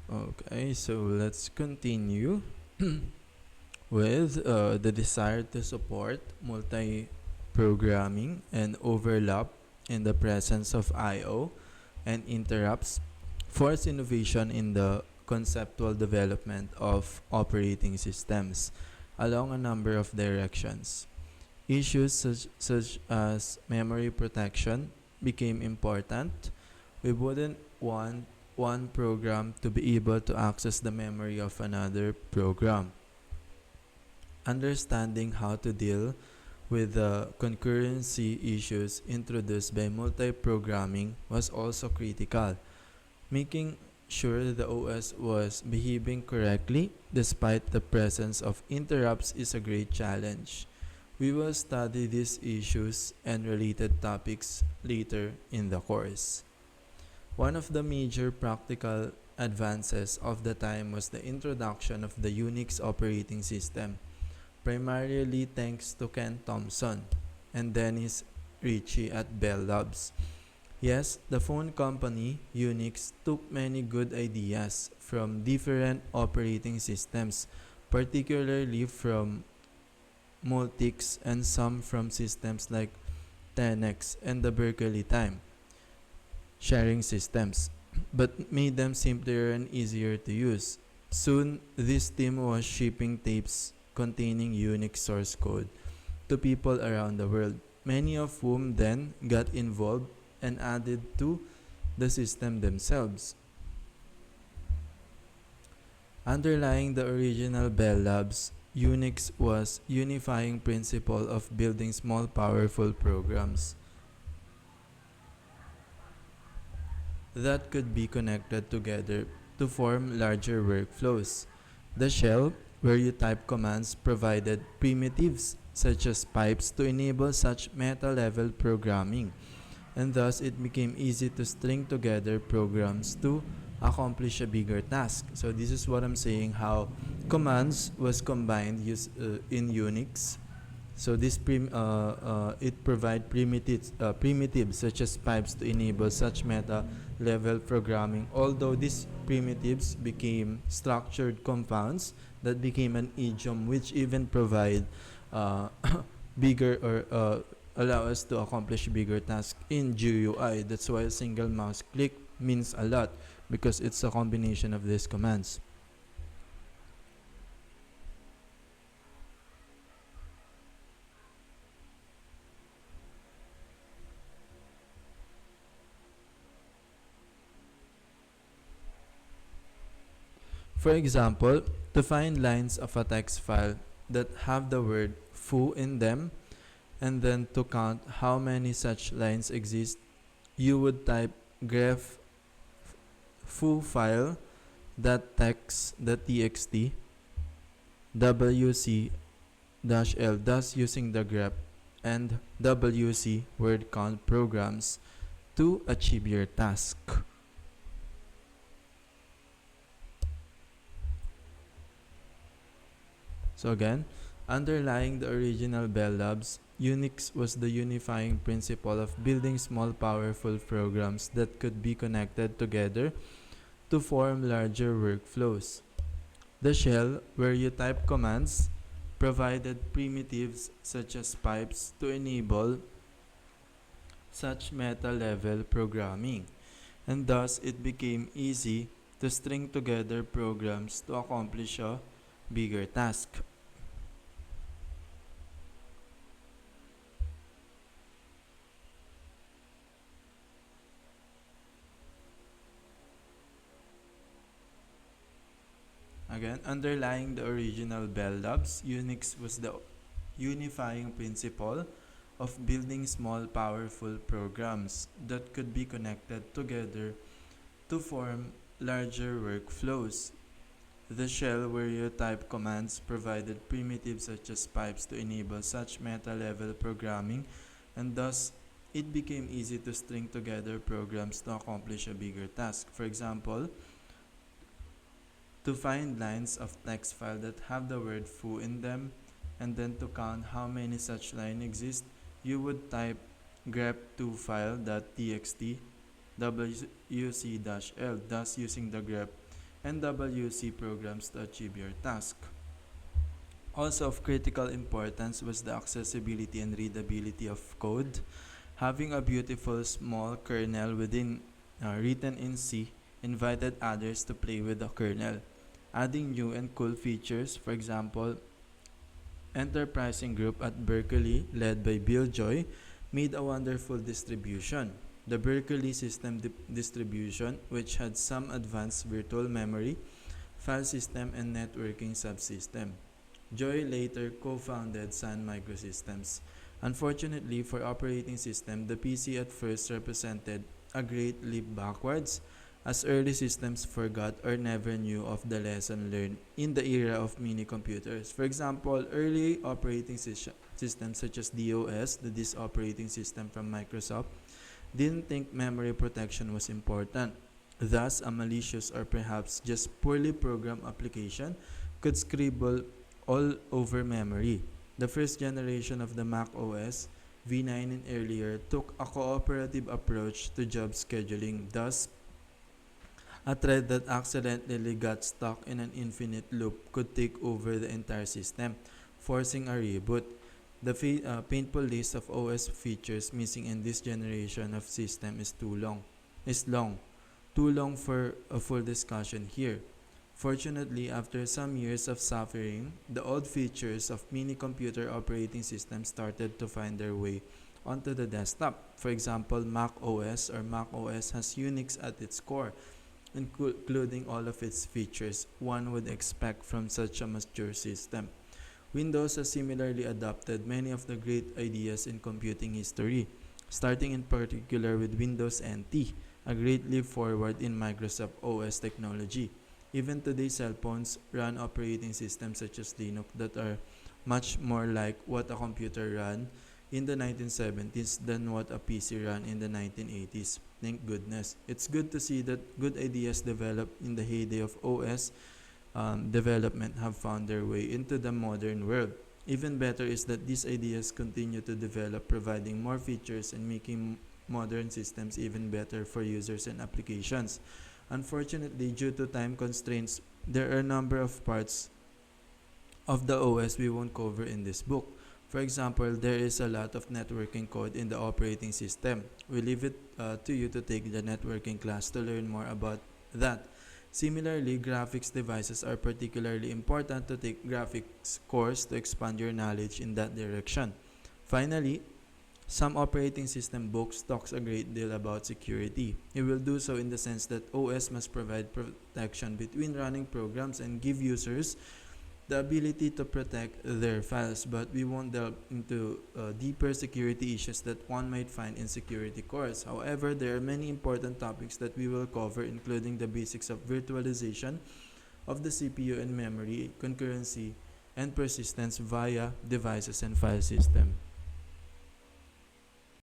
Okay, so let's continue with the desire to support multi-programming and overlap in the presence of I/O and interrupts force innovation in the conceptual development of operating systems along a number of directions. Issues such as memory protection became important. We wouldn't want one program to be able to access the memory of another program. Understanding how to deal with the concurrency issues introduced by multi-programming was also critical. Making sure the OS was behaving correctly despite the presence of interrupts is a great challenge. We will study these issues and related topics later in the course. One of the major practical advances of the time was the introduction of the Unix operating system, primarily thanks to Ken Thompson and Dennis Ritchie at Bell Labs. Yes, the phone company, Unix, took many good ideas from different operating systems, particularly from Multics and some from systems like 10X and the Berkeley Time sharing systems, but made them simpler and easier to use. Soon, this team was shipping tapes containing Unix source code to people around the world, many of whom then got involved and added to the system themselves. Underlying the original Bell Labs, Unix was unifying principle of building small powerful programs that could be connected together to form larger workflows. The shell, where you type commands, provided primitives such as pipes to enable such meta-level programming, and thus it became easy to string together programs to accomplish a bigger task. So this is what I'm saying, how commands was combined in Unix. So it provide primitives such as pipes to enable such meta level programming. Although these primitives became structured compounds that became an idiom, which even provide uh, bigger or allow us to accomplish bigger tasks in GUI. That's why a single mouse click means a lot, because it's a combination of these commands. For example, to find lines of a text file that have the word foo in them, and then to count how many such lines exist, you would type grep foo file .text.txt wc-l, thus using the grep and wc word count programs to achieve your task. So again, underlying the original Bell Labs, Unix was the unifying principle of building small powerful programs that could be connected together to form larger workflows. The shell, where you type commands, provided primitives such as pipes to enable such meta-level programming, and thus it became easy to string together programs to accomplish a bigger task. Again, underlying the original Bell Labs, Unix was the unifying principle of building small powerful programs that could be connected together to form larger workflows. The shell, where you type commands, provided primitives such as pipes to enable such meta-level programming, and thus it became easy to string together programs to accomplish a bigger task. For example, to find lines of text file that have the word foo in them, and then to count how many such lines exist, you would type grep2file.txt wc-l, thus using the grep NWC programs to achieve your task. Also of critical importance was the accessibility and readability of code. Having a beautiful small kernel written in C invited others to play with the kernel. Adding new and cool features, for example, Enterprising Group at Berkeley, led by Bill Joy, made a wonderful distribution. The Berkeley System Distribution, which had some advanced virtual memory, file system, and networking subsystem. Joy later co-founded Sun Microsystems. Unfortunately for operating system, the PC at first represented a great leap backwards, as early systems forgot or never knew of the lesson learned in the era of mini computers. For example, early operating systems such as DOS, the disk operating system from Microsoft, didn't think memory protection was important. Thus, a malicious or perhaps just poorly programmed application could scribble all over memory. The first generation of the Mac OS, V9 and earlier, took a cooperative approach to job scheduling. Thus, a thread that accidentally got stuck in an infinite loop could take over the entire system, forcing a reboot. The painful list of OS features missing in this generation of system is long. Too long for a full discussion here. Fortunately, after some years of suffering, the old features of mini computer operating systems started to find their way onto the desktop. For example, Mac OS or Mac OS has Unix at its core, including all of its features one would expect from such a mature system. Windows has similarly adopted many of the great ideas in computing history, starting in particular with Windows NT, a great leap forward in Microsoft OS technology. Even today, cell phones run operating systems such as Linux that are much more like what a computer ran in the 1970s than what a PC ran in the 1980s. Thank goodness. It's good to see that good ideas developed in the heyday of OS development have found their way into the modern world. Even better is that these ideas continue to develop, providing more features and making modern systems even better for users and applications. Unfortunately, due to time constraints, there are a number of parts of the OS we won't cover in this book. For example, there is a lot of networking code in the operating system. We leave it to you to take the networking class to learn more about that. Similarly, graphics devices are particularly important to take graphics course to expand your knowledge in that direction. Finally, some operating system books talks a great deal about security. It will do so in the sense that OS must provide protection between running programs and give users the ability to protect their files, but we won't delve into deeper security issues that one might find in security course. However, there are many important topics that we will cover, including the basics of virtualization of the CPU and memory, concurrency, and persistence via devices and file system.